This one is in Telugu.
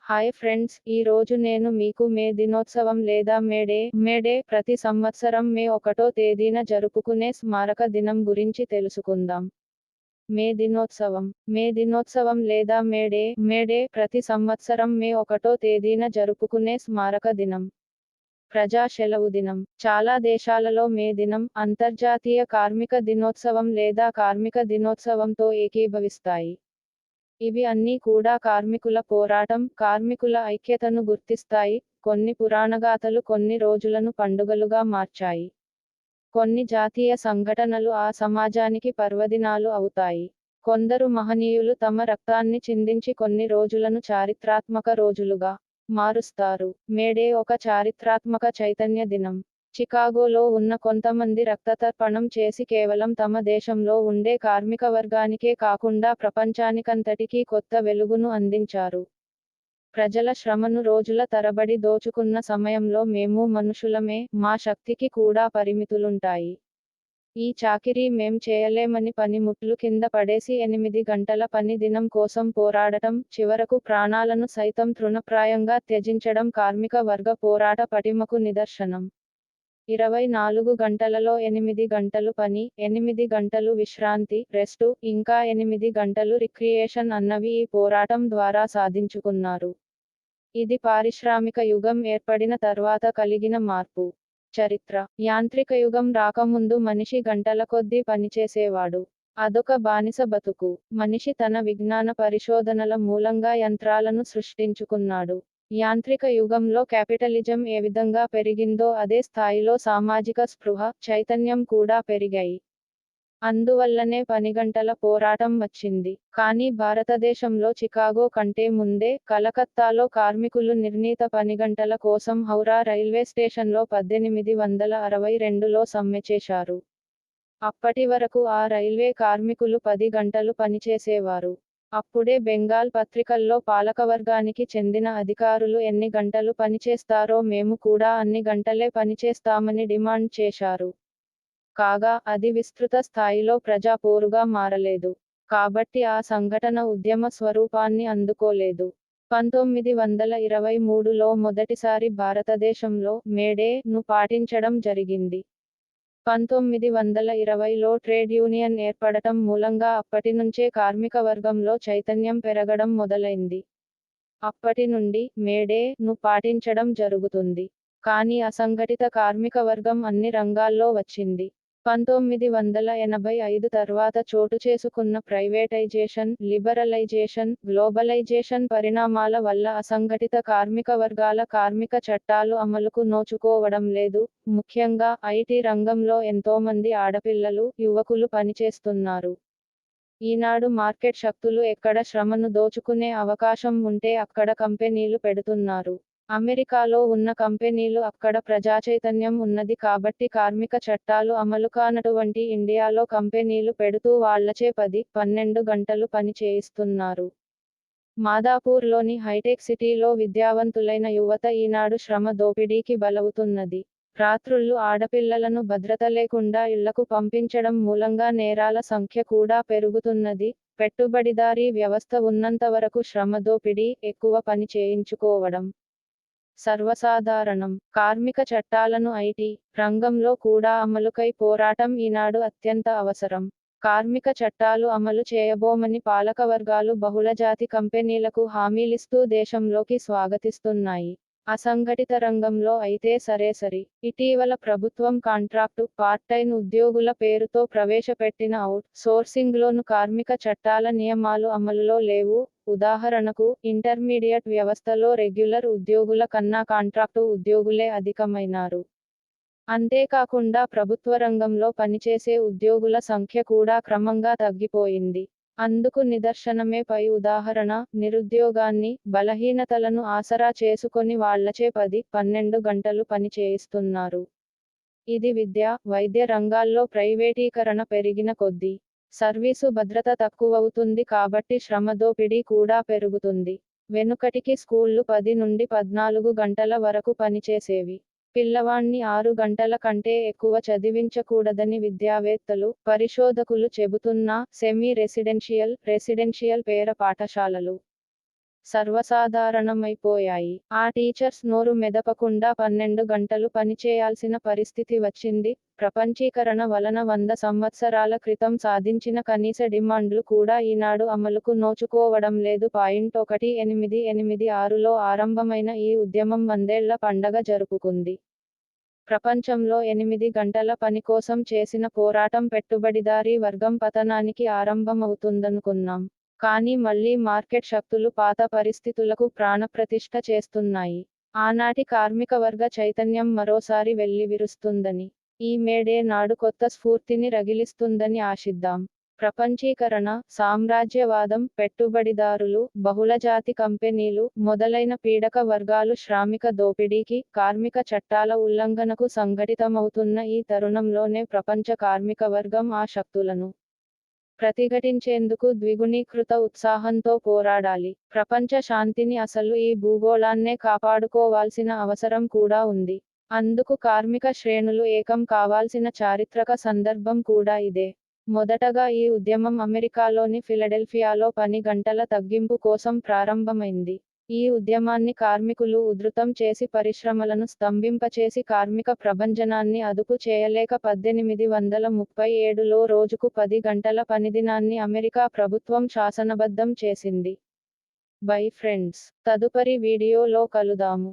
హాయ్ ఫ్రెండ్స్, ఈ రోజు నేను మీకు మే దినోత్సవం లేదా మేడే ప్రతి సంవత్సరం మే 1వ తేదీన జరుపుకునే స్మారక దినం గురించి తెలుసుకుందాం. మే దినోత్సవం లేదా మేడే ప్రతి సంవత్సరం మే 1వ తేదీన జరుపుకునే స్మారక దినం. ప్రజా సెలవు దినం. చాలా దేశాలలో మే దినం అంతర్జాతీయ కార్మిక దినోత్సవం లేదా కార్మిక దినోత్సవంతో ఏకీభవిస్తాయి. ఇవి అన్నీ కూడా కార్మికుల పోరాటం, కార్మికుల ఐక్యతను గుర్తిస్తాయి. కొన్ని పురాణగాథలు కొన్ని రోజులను పండుగలుగా మార్చాయి. కొన్ని జాతీయ సంఘటనలు ఆ సమాజానికి పర్వదినాలు అవుతాయి. కొందరు మహనీయులు తమ రక్తాన్ని చిందించి కొన్ని రోజులను చారిత్రాత్మక రోజులుగా మారుస్తారు. మేడే ఒక చారిత్రాత్మక చైతన్య దినం. చికాగోలో ఉన్న కొంతమంది రక్తతర్పణం చేసి కేవలం తమ దేశంలో ఉండే కార్మిక వర్గానికే కాకుండా ప్రపంచానికంతటికీ కొత్త వెలుగును అందించారు. ప్రజల శ్రమను రోజుల తరబడి దోచుకున్న సమయంలో మేము మనుషులమే, మా శక్తికి కూడా పరిమితులుంటాయి. ఈ చాకిరీ మేం చేయలేమని పనిముట్లు కింద పడేసి 8 గంటల పని దినం కోసం పోరాడటం, చివరకు ప్రాణాలను సైతం తృణప్రాయంగా త్యజించడం కార్మిక వర్గ పోరాట పటిమకు నిదర్శనం. 24 గంటలలో 8 గంటలు పని, 8 గంటలు విశ్రాంతి, రెస్టు, ఇంకా 8 గంటలు రిక్రియేషన్ అన్నవి ఈ పోరాటం ద్వారా సాధించుకున్నారు. ఇది పారిశ్రామిక యుగం ఏర్పడిన తర్వాత కలిగిన మార్పు. చరిత్ర. యాంత్రిక యుగం రాకముందు మనిషి గంటల కొద్దీ పనిచేసేవాడు. అదొక బానిస బతుకు. మనిషి తన విజ్ఞాన పరిశోధనల మూలంగా యంత్రాలను సృష్టించుకున్నాడు. యాంత్రిక యుగంలో క్యాపిటలిజం ఏ విధంగా పెరిగిందో అదే స్థాయిలో సామాజిక స్పృహ, చైతన్యం కూడా పెరిగాయి. అందువల్లనే పనిగంటల పోరాటం వచ్చింది. కానీ భారతదేశంలో చికాగో కంటే ముందే, కలకత్తాలో కార్మికులు నిర్ణీత పనిగంటల కోసం హౌరా రైల్వే స్టేషన్లో 1862లో సమ్మె చేశారు. అప్పటి వరకు ఆ రైల్వే కార్మికులు 10 గంటలు పనిచేసేవారు. అప్పుడే బెంగాల్ పత్రికల్లో పాలకవర్గానికి చెందిన అధికారులు ఎన్ని గంటలు పనిచేస్తారో మేము కూడా అన్ని గంటలే పనిచేస్తామని డిమాండ్ చేశారు. కాగా అది విస్తృత స్థాయిలో ప్రజా పోరుగా మారలేదు. కాబట్టి ఆ సంఘటన ఉద్యమ స్వరూపాన్ని అందుకోలేదు. 1923లో మొదటిసారి భారతదేశంలో మేడే ను పాటించడం జరిగింది. 1920లో ట్రేడ్ యూనియన్ ఏర్పడటం మూలంగా అప్పటినుంచే కార్మిక వర్గంలో చైతన్యం పెరగడం మొదలైంది. అప్పటి నుండి మేడే-ను పాటించడం జరుగుతుంది. కానీ అసంఘటిత కార్మిక వర్గం అన్ని రంగాల్లో వచ్చింది. 1985 తర్వాత చోటుచేసుకున్న ప్రైవేటైజేషన్, లిబరలైజేషన్, గ్లోబలైజేషన్ పరిణామాల వల్ల అసంఘటిత కార్మిక వర్గాల కార్మిక చట్టాలు అమలుకు నోచుకోవడం లేదు. ముఖ్యంగా ఐటీ రంగంలో ఎంతోమంది ఆడపిల్లలు, యువకులు పనిచేస్తున్నారు. ఈనాడు మార్కెట్ శక్తులు ఎక్కడ శ్రమను దోచుకునే అవకాశం ఉంటే అక్కడ కంపెనీలు పెడుతున్నారు. అమెరికాలో ఉన్న కంపెనీలు అక్కడ ప్రజాచైతన్యం ఉన్నది కాబట్టి కార్మిక చట్టాలు అమలుకానటువంటి ఇండియాలో కంపెనీలు పెడుతూ వాళ్లచే 10-12 గంటలు పని చేయిస్తున్నారు. మాదాపూర్లోని హైటెక్ సిటీలో విద్యావంతులైన యువత ఈనాడు శ్రమ దోపిడీకి బలవుతున్నది. రాత్రుళ్ళు ఆడపిల్లలను భద్రత లేకుండా ఇళ్లకు పంపించడం మూలంగా నేరాల సంఖ్య కూడా పెరుగుతున్నది. పెట్టుబడిదారీ వ్యవస్థ ఉన్నంతవరకు శ్రమ దోపిడీ, ఎక్కువ పని చేయించుకోవడం సర్వసాధారణం. కార్మిక చట్టాలను ఐటీ రంగంలో కూడా అమలుకై పోరాటం ఈనాడు అత్యంత అవసరం. కార్మిక చట్టాలు అమలు చేయబోమని పాలకవర్గాలు బహుళజాతి కంపెనీలకు హామీలిస్తూ దేశంలోకి స్వాగతిస్తున్నాయి. అసంఘటిత రంగంలో అయితే సరే. ఇటీవల ప్రభుత్వం కాంట్రాక్టు, పార్ట్-టైం ఉద్యోగుల పేరుతో ప్రవేశపెట్టిన అవుట్ సోర్సింగ్లోను కార్మిక చట్టాల నియమాలు అమలులో లేవు. ఉదాహరణకు, ఇంటర్మీడియట్ వ్యవస్థలో రెగ్యులర్ ఉద్యోగుల కన్నా కాంట్రాక్టు ఉద్యోగులే అధికమైనారు. అంతేకాకుండా ప్రభుత్వ రంగంలో పనిచేసే ఉద్యోగుల సంఖ్య కూడా క్రమంగా తగ్గిపోయింది. అందుకు నిదర్శనమే పై ఉదాహరణ. నిరుద్యోగాన్ని, బలహీనతలను ఆసరా చేసుకొని వాళ్లచే 10-12 గంటలు పని చేయిస్తున్నారు. ఇది విద్య, వైద్య రంగాల్లో ప్రైవేటీకరణ పెరిగిన కొద్దీ సర్వీసు భద్రత తక్కువవుతుంది కాబట్టి శ్రమ దోపిడీ కూడా పెరుగుతుంది. వెనుకటికి స్కూళ్లు 10 నుండి 14 గంటల వరకు పనిచేసేవి. పిల్లవాణ్ణి 6 గంటల కంటే ఎక్కువ చదివించకూడదని విద్యావేత్తలు, పరిశోధకులు చెబుతున్నా సెమీ రెసిడెన్షియల్, రెసిడెన్షియల్ పేర పాఠశాలలు సర్వసాధారణమైపోయాయి. ఆ టీచర్స్ నోరు మెదపకుండా 12 గంటలు పనిచేయాల్సిన పరిస్థితి వచ్చింది. ప్రపంచీకరణ వలన 100 సంవత్సరాల క్రితం సాధించిన కనీస డిమాండ్లు కూడా ఈనాడు అమలుకు నోచుకోవడం లేదు. 1886లో ఆరంభమైన ఈ ఉద్యమం 100ఏళ్ల పండగ జరుపుకుంది. ప్రపంచంలో 8 గంటల పని కోసం చేసిన పోరాటం పెట్టుబడిదారీ వర్గం పతనానికి ఆరంభమవుతుందనుకున్నాం. కానీ మళ్లీ మార్కెట్ శక్తులు పాత పరిస్థితులకు ప్రాణప్రతిష్ఠ చేస్తున్నాయి. ఆనాటి కార్మికవర్గ చైతన్యం మరోసారి వెల్లివిరుస్తుందని, ఈ మేడే నాడు కొత్త స్ఫూర్తిని రగిలిస్తుందని ఆశిద్దాం. ప్రపంచీకరణ, సామ్రాజ్యవాదం, పెట్టుబడిదారులు, బహుళజాతి కంపెనీలు మొదలైన పీడక వర్గాలు శ్రామిక దోపిడీకి, కార్మిక చట్టాల ఉల్లంఘనకు సంఘటితమవుతున్న ఈ తరుణంలోనే ప్రపంచ కార్మికవర్గం ఆ శక్తులను ప్రతిఘటించేందుకు ద్విగుణీకృత ఉత్సాహంతో పోరాడాలి. ప్రపంచ శాంతిని, అసలు ఈ భూగోళాన్నే కాపాడుకోవాల్సిన అవసరం కూడా ఉంది. అందుకు కార్మిక శ్రేణులు ఏకం కావాల్సిన చారిత్రక సందర్భం కూడా ఇదే. మొదటగా ఈ ఉద్యమం అమెరికాలోని ఫిలడెల్ఫియాలో పని గంటల తగ్గింపు కోసం ప్రారంభమైంది. ఈ ఉద్యమాన్ని కార్మికులు ఉధృతం చేసి పరిశ్రమలను స్తంభింపచేసి కార్మిక ప్రభంజనాన్ని అదుపు చేయలేక 1837లో రోజుకు 10 గంటల పనిదినాన్ని అమెరికా ప్రభుత్వం శాసనబద్ధం చేసింది. బై ఫ్రెండ్స్, తదుపరి వీడియోలో కలుదాము.